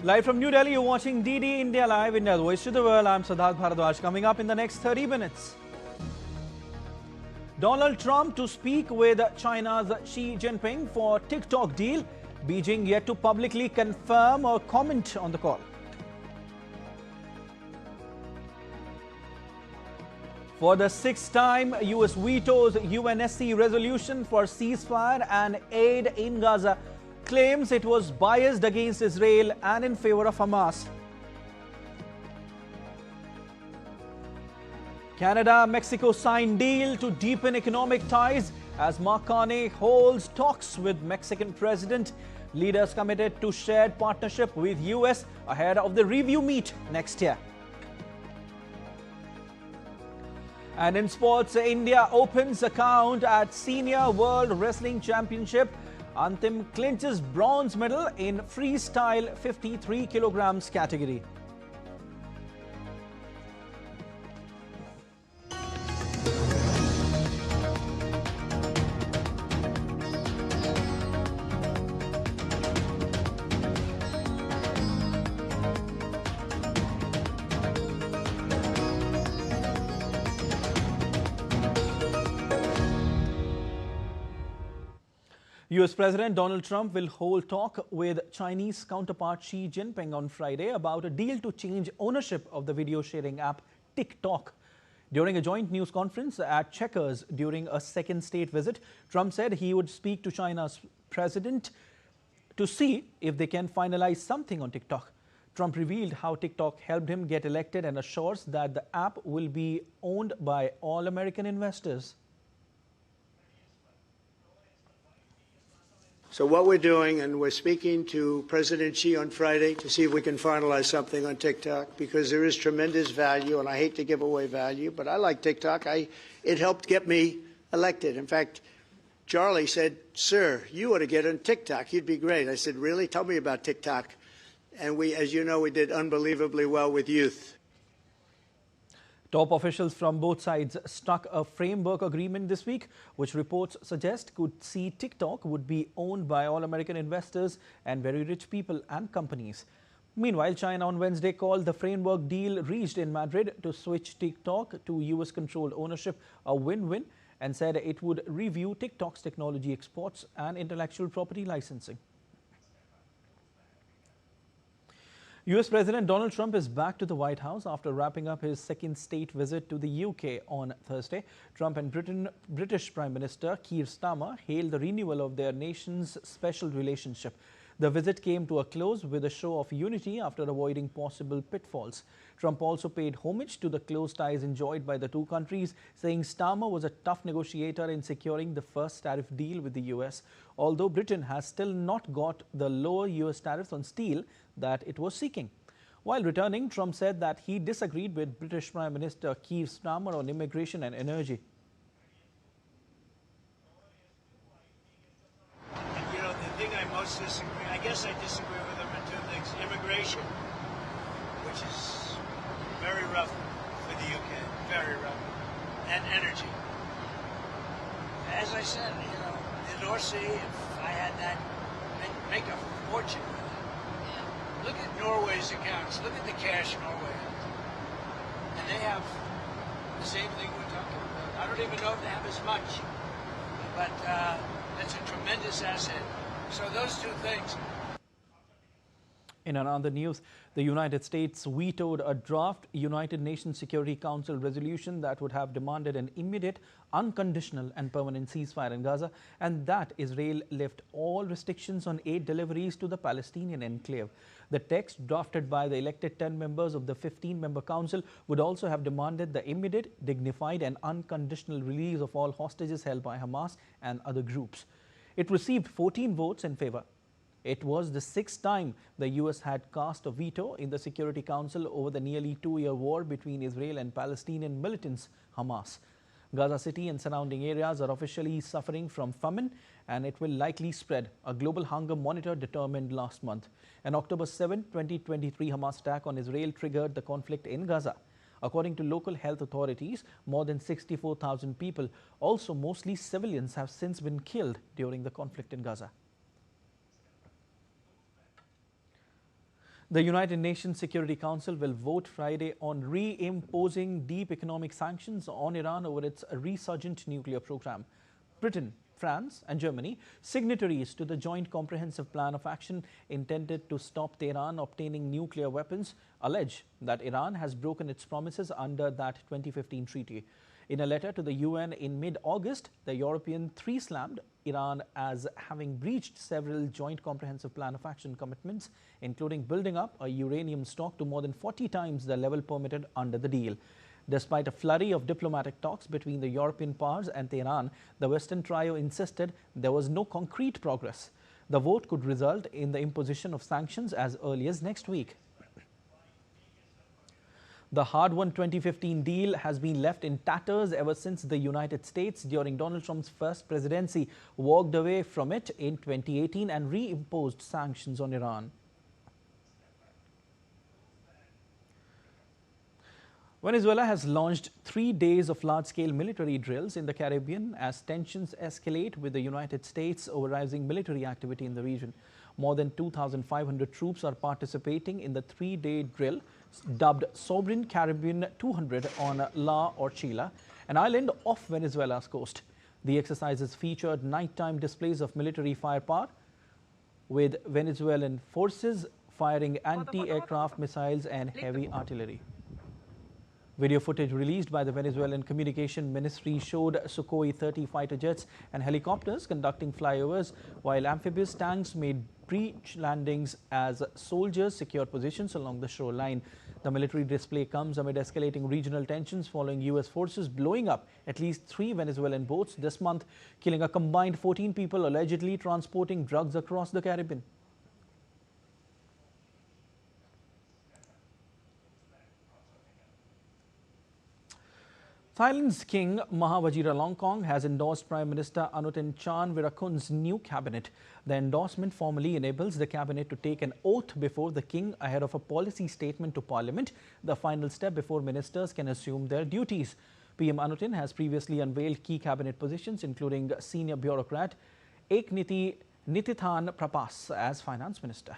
Live from New Delhi, you're watching DD India Live, India's Voice to the World. I'm Siddharth Bharadwaj. Coming up in the next 30 minutes. Donald Trump to speak with China's Xi Jinping for TikTok deal. Beijing yet to publicly confirm or comment on the call. For the sixth time, US vetoes UNSC resolution for ceasefire and aid in Gaza. Claims it was biased against Israel and in favor of Hamas. Canada-Mexico signed deal to deepen economic ties as Mark Carney holds talks with Mexican president. Leaders committed to shared partnership with US ahead of the review meet next year. And in sports, India opens account at Senior World Wrestling Championship. Antim clinches bronze medal in freestyle 53 kilograms category. US President Donald Trump will hold talk with Chinese counterpart Xi Jinping on Friday about a deal to change ownership of the video sharing app TikTok. During a joint news conference at Chequers during a second state visit, Trump said he would speak to China's president to see if they can finalize something on TikTok. Trump revealed how TikTok helped him get elected and assures that the app will be owned by all American investors. So what we're doing, and we're speaking to President Xi on Friday to see if we can finalize something on TikTok, because there is tremendous value, and I hate to give away value, but I like TikTok. It helped get me elected. In fact, Charlie said, "Sir, you ought to get on TikTok. You'd be great." I said, "Really? Tell me about TikTok." And we, as you know, we did unbelievably well with youth. Top officials from both sides struck a framework agreement this week, which reports suggest could see TikTok would be owned by all American investors and very rich people and companies. Meanwhile, China on Wednesday called the framework deal reached in Madrid to switch TikTok to US-controlled ownership a win-win and said it would review TikTok's technology exports and intellectual property licensing. US President Donald Trump is back to the White House after wrapping up his second state visit to the UK on Thursday. Trump and British Prime Minister Keir Starmer hailed the renewal of their nation's special relationship. The visit came to a close with a show of unity after avoiding possible pitfalls. Trump also paid homage to the close ties enjoyed by the two countries, saying Starmer was a tough negotiator in securing the first tariff deal with the US, although Britain has still not got the lower US tariffs on steel that it was seeking. While returning, Trump said that he disagreed with British Prime Minister Keir Starmer on immigration and energy. You know, the thing I most disagree, I guess I disagree with him on two things. Immigration, which is very rough for the UK, very rough, and energy. As I said, you know, the North Sea, if I had that, I'd make a fortune. Look at Norway's accounts. Look at the cash Norway has. And they have the same thing we're talking about. I don't even know if they have as much. But that's a tremendous asset. So those two things. In another news, the United States vetoed a draft United Nations Security Council resolution that would have demanded an immediate, unconditional and permanent ceasefire in Gaza, and that Israel lift all restrictions on aid deliveries to the Palestinian enclave. The text, drafted by the elected 10 members of the 15-member council, would also have demanded the immediate, dignified and unconditional release of all hostages held by Hamas and other groups. It received 14 votes in favor. It was the sixth time the US had cast a veto in the Security Council over the nearly two-year war between Israel and Palestinian militants Hamas. Gaza City and surrounding areas are officially suffering from famine, and it will likely spread, a global hunger monitor determined last month. An October 7, 2023 Hamas attack on Israel triggered the conflict in Gaza. According to local health authorities, more than 64,000 people, also mostly civilians, have since been killed during the conflict in Gaza. The United Nations Security Council will vote Friday on reimposing deep economic sanctions on Iran over its resurgent nuclear program. Britain, France and Germany, signatories to the Joint Comprehensive Plan of Action intended to stop Tehran obtaining nuclear weapons, allege that Iran has broken its promises under that 2015 treaty. In a letter to the UN in mid-August, the European three-slammed Iran as having breached several Joint Comprehensive Plan of Action commitments, including building up a uranium stock to more than 40 times the level permitted under the deal. Despite a flurry of diplomatic talks between the European powers and Tehran, the Western trio insisted there was no concrete progress. The vote could result in the imposition of sanctions as early as next week. The hard-won 2015 deal has been left in tatters ever since the United States, during Donald Trump's first presidency, walked away from it in 2018 and reimposed sanctions on Iran. Venezuela has launched 3 days of large-scale military drills in the Caribbean as tensions escalate, with the United States over rising military activity in the region. More than 2,500 troops are participating in the 3-day drill, dubbed Sovereign Caribbean 200 on La Orchila, an island off Venezuela's coast. The exercises featured nighttime displays of military firepower, with Venezuelan forces firing anti-aircraft missiles and heavy artillery. Video footage released by the Venezuelan Communication Ministry showed Sukhoi 30 fighter jets and helicopters conducting flyovers, while amphibious tanks made breach landings as soldiers secured positions along the shoreline. The military display comes amid escalating regional tensions following U.S. forces blowing up at least 3 Venezuelan boats this month, killing a combined 14 people allegedly transporting drugs across the Caribbean. Thailand's King Maha Vajiralongkorn has endorsed Prime Minister Anutin Charnvirakul's new cabinet. The endorsement formally enables the cabinet to take an oath before the king ahead of a policy statement to parliament, the final step before ministers can assume their duties. PM Anutin has previously unveiled key cabinet positions, including senior bureaucrat Ekniti Nitithan Prapas as finance minister.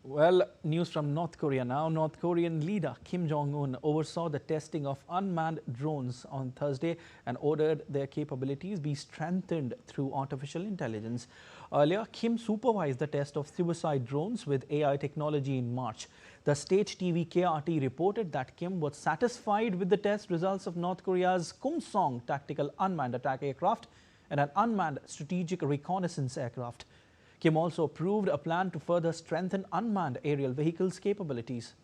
Well, news from North Korea now. North Korean leader Kim Jong-un oversaw the testing of unmanned drones on Thursday and ordered their capabilities be strengthened through artificial intelligence. Earlier, Kim supervised the test of suicide drones with AI technology in March. The state TV KRT reported that Kim was satisfied with the test results of North Korea's Kumsong tactical unmanned attack aircraft and an unmanned strategic reconnaissance aircraft. Kim also approved a plan to further strengthen unmanned aerial vehicles capabilities.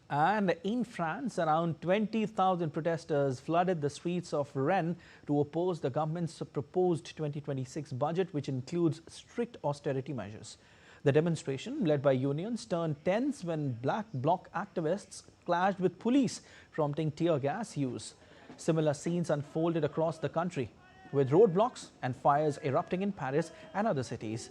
And in France, around 20,000 protesters flooded the streets of Rennes to oppose the government's proposed 2026 budget, which includes strict austerity measures. The demonstration, led by unions, turned tense when Black Bloc activists clashed with police, prompting tear gas use. Similar scenes unfolded across the country, with roadblocks and fires erupting in Paris and other cities.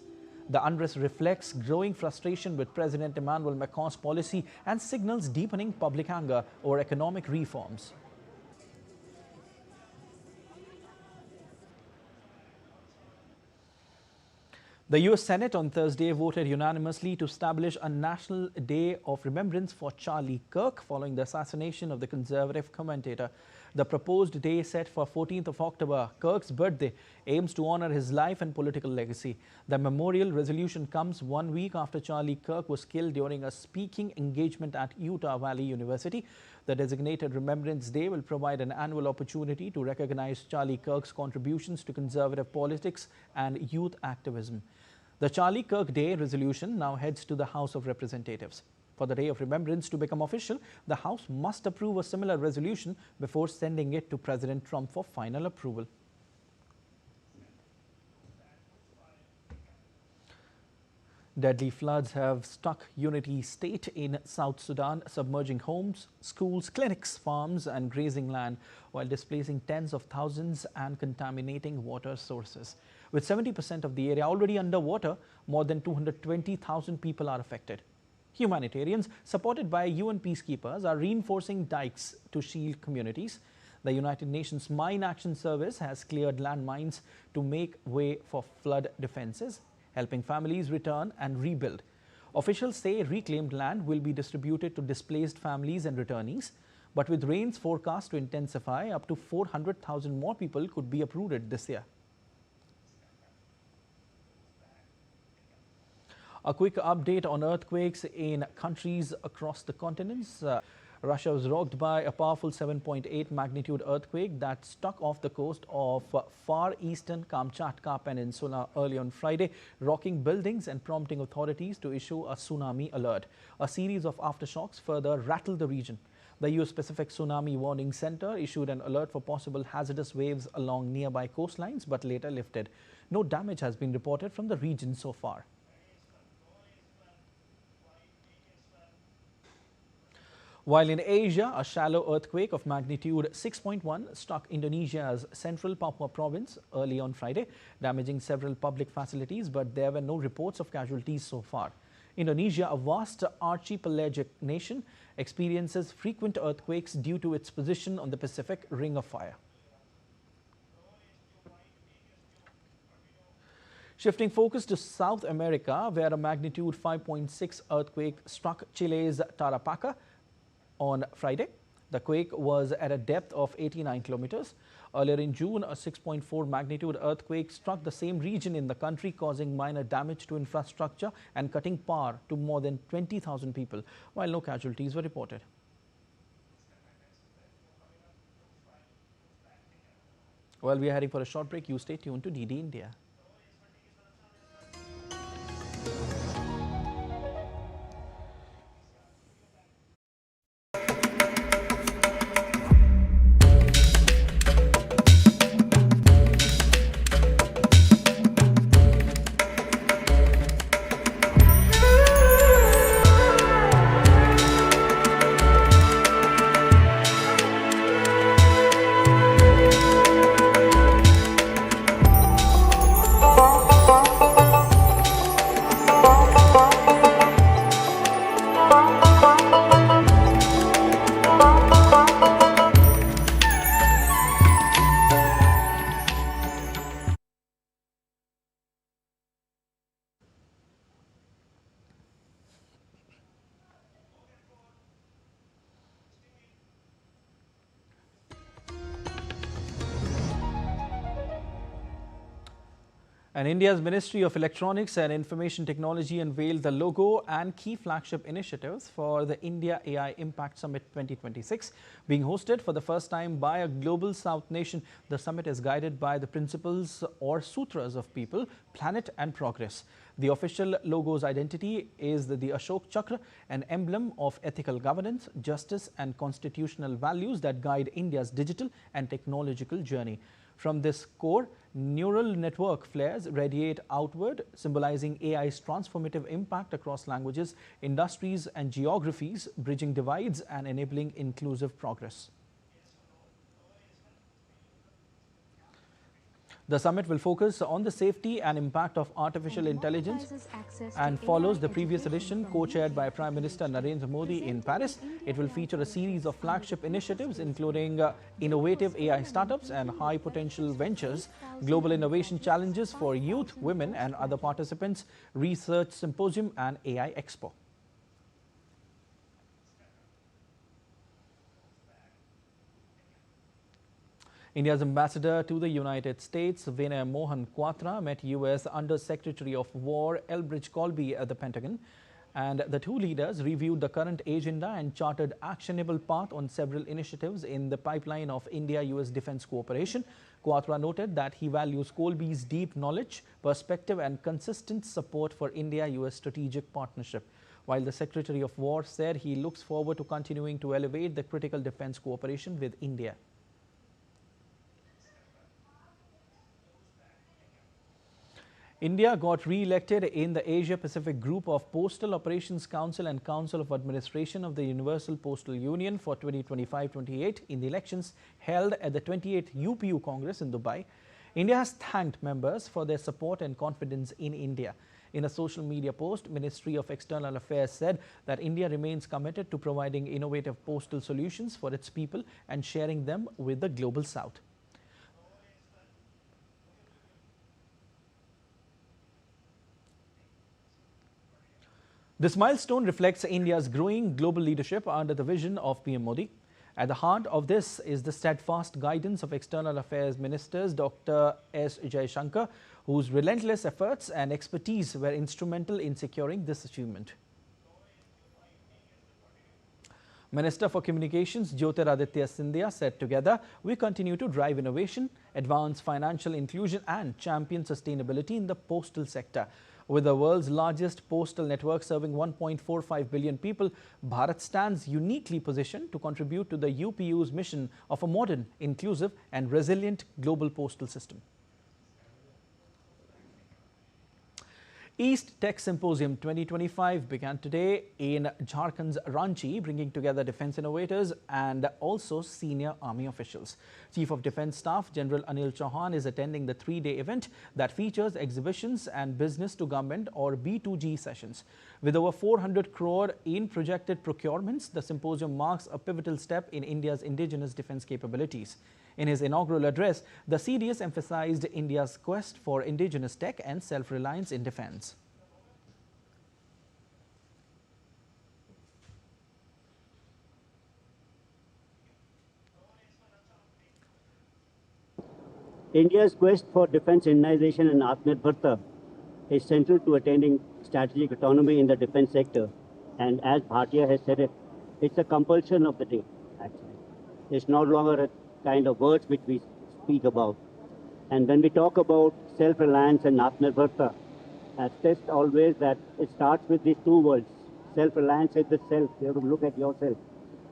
The unrest reflects growing frustration with President Emmanuel Macron's policy and signals deepening public anger over economic reforms. The U.S. Senate on Thursday voted unanimously to establish a National Day of Remembrance for Charlie Kirk following the assassination of the conservative commentator. The proposed day, set for 14th of October, Kirk's birthday, aims to honor his life and political legacy. The memorial resolution comes 1 week after Charlie Kirk was killed during a speaking engagement at Utah Valley University. The designated Remembrance Day will provide an annual opportunity to recognize Charlie Kirk's contributions to conservative politics and youth activism. The Charlie Kirk Day resolution now heads to the House of Representatives. For the Day of Remembrance to become official, the House must approve a similar resolution before sending it to President Trump for final approval. Deadly floods have struck Unity State in South Sudan, submerging homes, schools, clinics, farms and grazing land, while displacing tens of thousands and contaminating water sources. With 70% of the area already underwater, more than 220,000 people are affected. Humanitarians, supported by UN peacekeepers, are reinforcing dikes to shield communities. The United Nations Mine Action Service has cleared landmines to make way for flood defenses, helping families return and rebuild. Officials say reclaimed land will be distributed to displaced families and returnees, but with rains forecast to intensify, up to 400,000 more people could be uprooted this year. A quick update on earthquakes in countries across the continents. Russia was rocked by a powerful 7.8 magnitude earthquake that struck off the coast of far eastern Kamchatka Peninsula early on Friday, rocking buildings and prompting authorities to issue a tsunami alert. A series of aftershocks further rattled the region. The U.S. Pacific Tsunami Warning Center issued an alert for possible hazardous waves along nearby coastlines, but later lifted. No damage has been reported from the region so far. While in Asia, a shallow earthquake of magnitude 6.1 struck Indonesia's central Papua province early on Friday, damaging several public facilities, but there were no reports of casualties so far. Indonesia, a vast archipelagic nation, experiences frequent earthquakes due to its position on the Pacific Ring of Fire. Shifting focus to South America, where a magnitude 5.6 earthquake struck Chile's Tarapacá on Friday. The quake was at a depth of 89 kilometers. Earlier in June, a 6.4 magnitude earthquake struck the same region in the country, causing minor damage to infrastructure and cutting power to more than 20,000 people, while no casualties were reported. While we are heading for a short break, you stay tuned to DD India. And India's Ministry of Electronics and Information Technology unveiled the logo and key flagship initiatives for the India AI Impact Summit 2026. Being hosted for the first time by a global South nation, the summit is guided by the principles or sutras of people, planet and progress. The official logo's identity is the Ashok Chakra, an emblem of ethical governance, justice and constitutional values that guide India's digital and technological journey. From this core, neural network flares radiate outward, symbolizing AI's transformative impact across languages, industries and geographies, bridging divides and enabling inclusive progress. The summit will focus on the safety and impact of artificial intelligence and follows the previous edition co-chaired by Prime Minister Narendra Modi in Paris. It will feature a series of flagship initiatives including innovative AI startups and high potential ventures, global innovation challenges for youth, women and other participants, research symposium and AI expo. India's ambassador to the United States, Vinay Mohan Kwatra, met U.S. Under Secretary of War Elbridge Colby at the Pentagon, and the two leaders reviewed the current agenda and charted actionable path on several initiatives in the pipeline of India-U.S. defense cooperation. Kwatra noted that he values Colby's deep knowledge, perspective and consistent support for India-U.S. strategic partnership, while the Secretary of War said he looks forward to continuing to elevate the critical defense cooperation with India. India got re-elected in the Asia-Pacific group of Postal Operations Council and Council of Administration of the Universal Postal Union for 2025-28 in the elections held at the 28th UPU Congress in Dubai. India has thanked members for their support and confidence in India. In a social media post, Ministry of External Affairs said that India remains committed to providing innovative postal solutions for its people and sharing them with the global south. This milestone reflects India's growing global leadership under the vision of PM Modi. At the heart of this is the steadfast guidance of External Affairs Ministers Dr. S. Jaishankar, whose relentless efforts and expertise were instrumental in securing this achievement. Minister for Communications Jyotiraditya Scindia said, "Together, we continue to drive innovation, advance financial inclusion and champion sustainability in the postal sector." With the world's largest postal network serving 1.45 billion people, Bharat stands uniquely positioned to contribute to the UPU's mission of a modern, inclusive and resilient global postal system. East Tech Symposium 2025 began today in Jharkhand's Ranchi, bringing together defense innovators and also senior army officials. Chief of Defense Staff General Anil Chauhan is attending the three-day event that features exhibitions and business to government or B2G sessions. With over 400 crore in projected procurements, the symposium marks a pivotal step in India's indigenous defense capabilities. In his inaugural address, the CDS emphasized India's quest for indigenous tech and self-reliance in defense. India's quest for defense Indianization and Atmanirbharta is central to attaining strategic autonomy in the defense sector. And as Bhatia has said it, it's a compulsion of the day, actually. It's no longer a kind of words which we speak about. And when we talk about self-reliance and Atmanirbharta, I've stressed always that it starts with these two words. Self-reliance is the self. You have to look at yourself.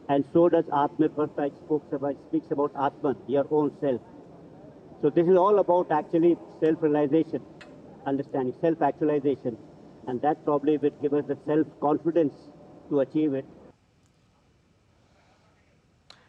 And so does Atmanirbharta. It speaks about Atman, your own self. So this is all about actually self-realization, understanding, self-actualization. And that probably will give us the self-confidence to achieve it.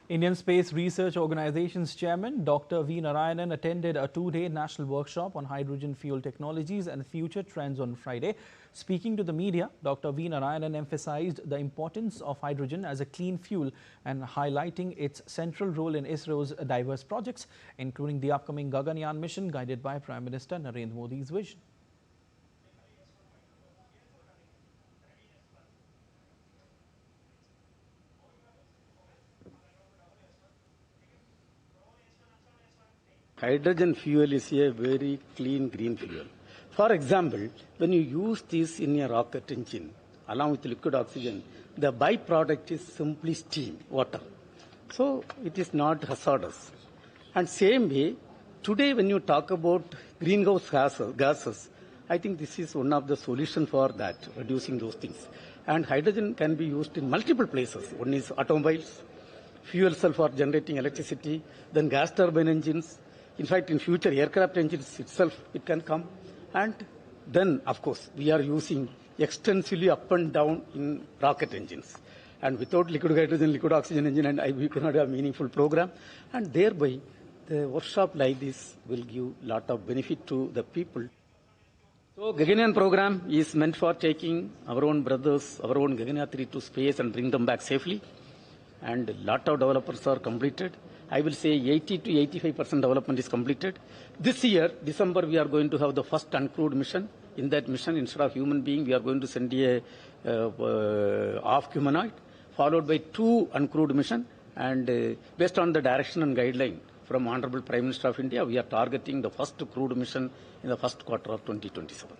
Indian Space Research Organization's chairman, Dr. V. Narayanan, attended a two-day national workshop on hydrogen fuel technologies and future trends on Friday. Speaking to the media, Dr. V. Narayanan emphasized the importance of hydrogen as a clean fuel and highlighting its central role in ISRO's diverse projects, including the upcoming Gaganyaan mission guided by Prime Minister Narendra Modi's vision. Hydrogen fuel is a very clean green fuel. For example, when you use this in a rocket engine along with liquid oxygen, the byproduct is simply steam, water. So it is not hazardous. And same way, today when you talk about greenhouse gases, I think this is one of the solutions for that, reducing those things. And hydrogen can be used in multiple places. One is automobiles, fuel cell for generating electricity, then gas turbine engines. In fact, in future, aircraft engines itself, it can come. And then, of course, we are using extensively up and down in rocket engines. And without liquid hydrogen, liquid oxygen engine, and we cannot have a meaningful program. And thereby, the workshop like this will give a lot of benefit to the people. So, Gaganyaan program is meant for taking our own brothers, our own Gaganyatri to space and bring them back safely. And a lot of developers are completed. I will say 80 to 85% development is completed. This year, December, we are going to have the first uncrewed mission. In that mission, instead of human being, we are going to send a half humanoid, followed by 2 uncrewed missions. And based on the direction and guideline from Honorable Prime Minister of India, we are targeting the first crewed mission in the first quarter of 2027.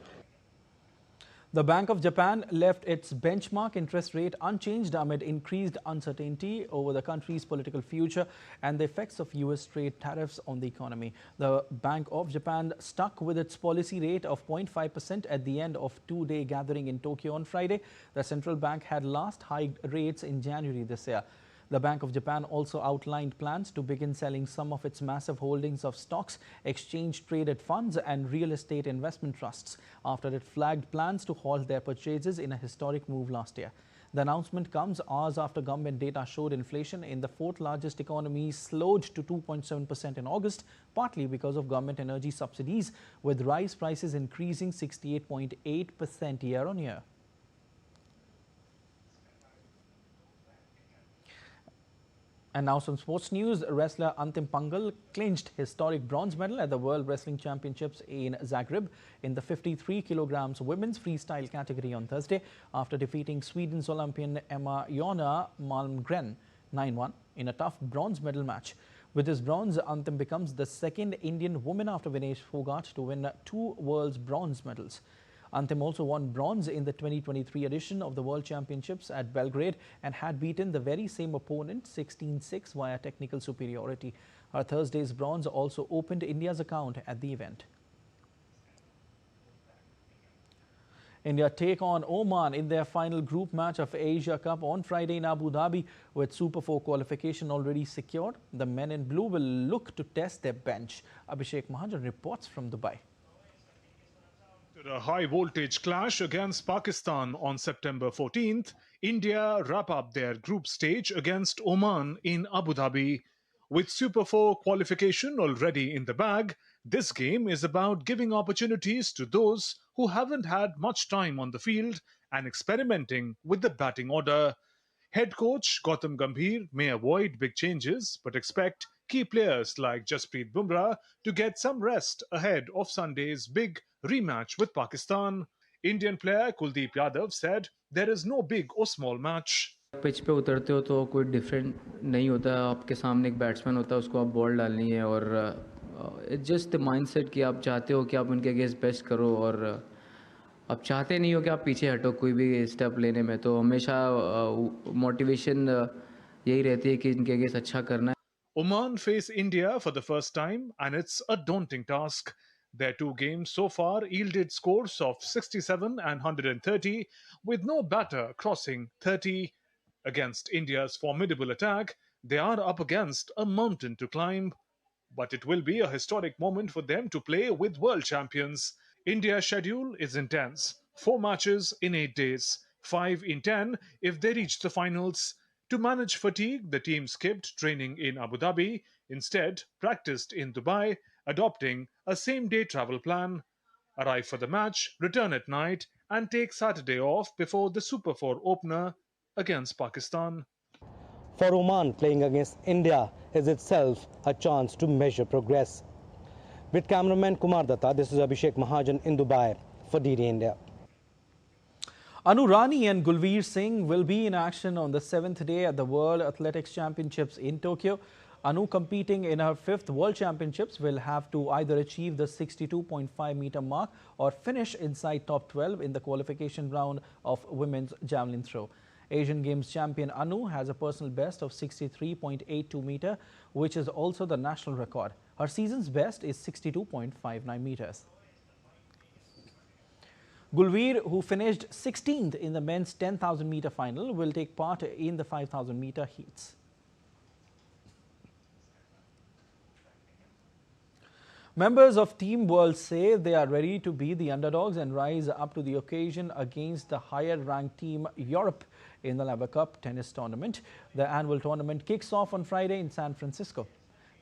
The Bank of Japan left its benchmark interest rate unchanged amid increased uncertainty over the country's political future and the effects of US trade tariffs on the economy. The Bank of Japan stuck with its policy rate of 0.5% at the end of two-day gathering in Tokyo on Friday. The central bank had last hiked rates in January this year. The Bank of Japan also outlined plans to begin selling some of its massive holdings of stocks, exchange-traded funds and real estate investment trusts after it flagged plans to halt their purchases in a historic move last year. The announcement comes hours after government data showed inflation in the fourth largest economy slowed to 2.7% in August, partly because of government energy subsidies, with rice prices increasing 68.8% year on year. And now some sports news. Wrestler Antim Panghal clinched historic bronze medal at the World Wrestling Championships in Zagreb in the 53 kilograms women's freestyle category on Thursday after defeating Sweden's Olympian Emma Jonna Malmgren 9-1 in a tough bronze medal match. With his bronze, Antim becomes the second Indian woman after Vinesh Fogart to win 2 world's bronze medals. Antim also won bronze in the 2023 edition of the World Championships at Belgrade and had beaten the very same opponent 16-6 via technical superiority. Her Thursday's bronze also opened India's account at the event. India take on Oman in their final group match of Asia Cup on Friday in Abu Dhabi. With Super 4 qualification already secured, the men in blue will look to test their bench. Abhishek Mahajan reports from Dubai. After a high-voltage clash against Pakistan on September 14th, India wrap up their group stage against Oman in Abu Dhabi. With Super 4 qualification already in the bag, this game is about giving opportunities to those who haven't had much time on the field and experimenting with the batting order. Head coach Gautam Gambhir may avoid big changes but expect key players like Jasprit Bumrah to get some rest ahead of Sunday's big rematch with Pakistan. Indian player Kuldeep Yadav said there is no big or small match. Pitch पे उतरते हो तो कोई different नहीं होता, आपके सामने एक बैट्समैन होता है, उसको आप बॉल डालनी है और इट्स जस्ट द माइंडसेट कि आप चाहते हो कि आप उनके अगेंस्ट बेस्ट करो और आप चाहते नहीं हो कि आप पीछे हटो कोई भी स्टेप लेने में, तो हमेशा मोटिवेशन यही रहती है कि इनके अगेंस्ट अच्छा करना है. Oman face India for the first time and it's a daunting task. Their 2 games so far yielded scores of 67 and 130 with no batter crossing 30. Against India's formidable attack, they are up against a mountain to climb. But it will be a historic moment for them to play with world champions. India's schedule is intense. 4 matches in 8 days, 5 in 10 if they reach the finals. To manage fatigue, the team skipped training in Abu Dhabi, instead practiced in Dubai, adopting a same-day travel plan. Arrive for the match, return at night and take Saturday off before the Super 4 opener against Pakistan. For Oman, playing against India is itself a chance to measure progress. With cameraman Kumar Datta, this is Abhishek Mahajan in Dubai for DD India. Anu Rani and Gulveer Singh will be in action on the 7th day at the World Athletics Championships in Tokyo. Anu, competing in her 5th World Championships, will have to either achieve the 62.5 meter mark or finish inside top 12 in the qualification round of women's javelin throw. Asian Games champion Anu has a personal best of 63.82 meter, which is also the national record. Her season's best is 62.59 meters. Gulveer, who finished 16th in the men's 10,000 meter final, will take part in the 5,000 meter heats. Members of Team World say they are ready to be the underdogs and rise up to the occasion against the higher-ranked Team Europe in the Laver Cup tennis tournament. The annual tournament kicks off on Friday in San Francisco.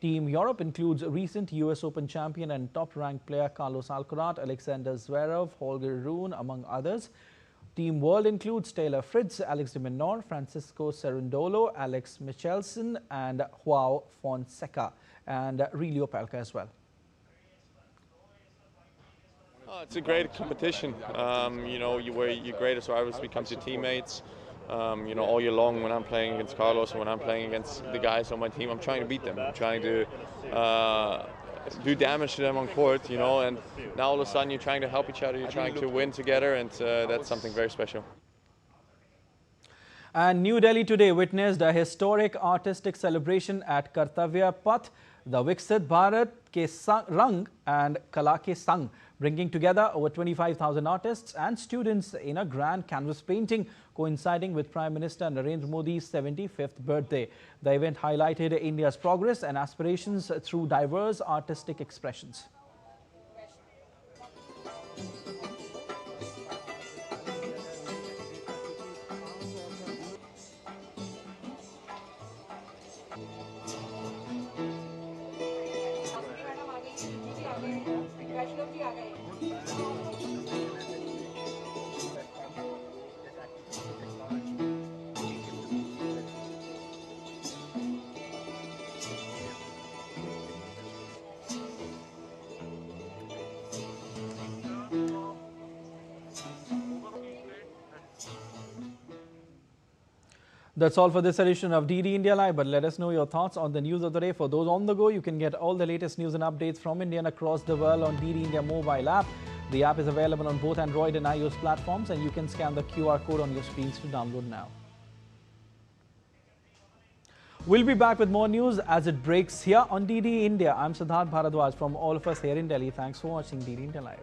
Team Europe includes recent US Open champion and top-ranked player Carlos Alcaraz, Alexander Zverev, Holger Rune, among others. Team World includes Taylor Fritz, Alex de Minaur, Francisco Cerundolo, Alex Michelson, and Joao Fonseca, and Relio Pelka as well. It's a great competition, where your greatest rivals becomes your teammates. All year long when I'm playing against Carlos and when I'm playing against the guys on my team, I'm trying to beat them. I'm trying to do damage to them on court, and now all of a sudden you're trying to help each other, you're trying to win together, and that's something very special. And New Delhi today witnessed a historic artistic celebration at Kartavya Path, the Viksit Bharat ke Rang and Kala ke Sang, bringing together over 25,000 artists and students in a grand canvas painting coinciding with Prime Minister Narendra Modi's 75th birthday. The event highlighted India's progress and aspirations through diverse artistic expressions. That's all for this edition of DD India Live, but let us know your thoughts on the news of the day. For those on the go, you can get all the latest news and updates from India and across the world on DD India mobile app. The app is available on both Android and iOS platforms, and you can scan the QR code on your screens to download now. We'll be back with more news as it breaks here on DD India. I'm Siddharth Bharadwaj from all of us here in Delhi. Thanks for watching DD India Live.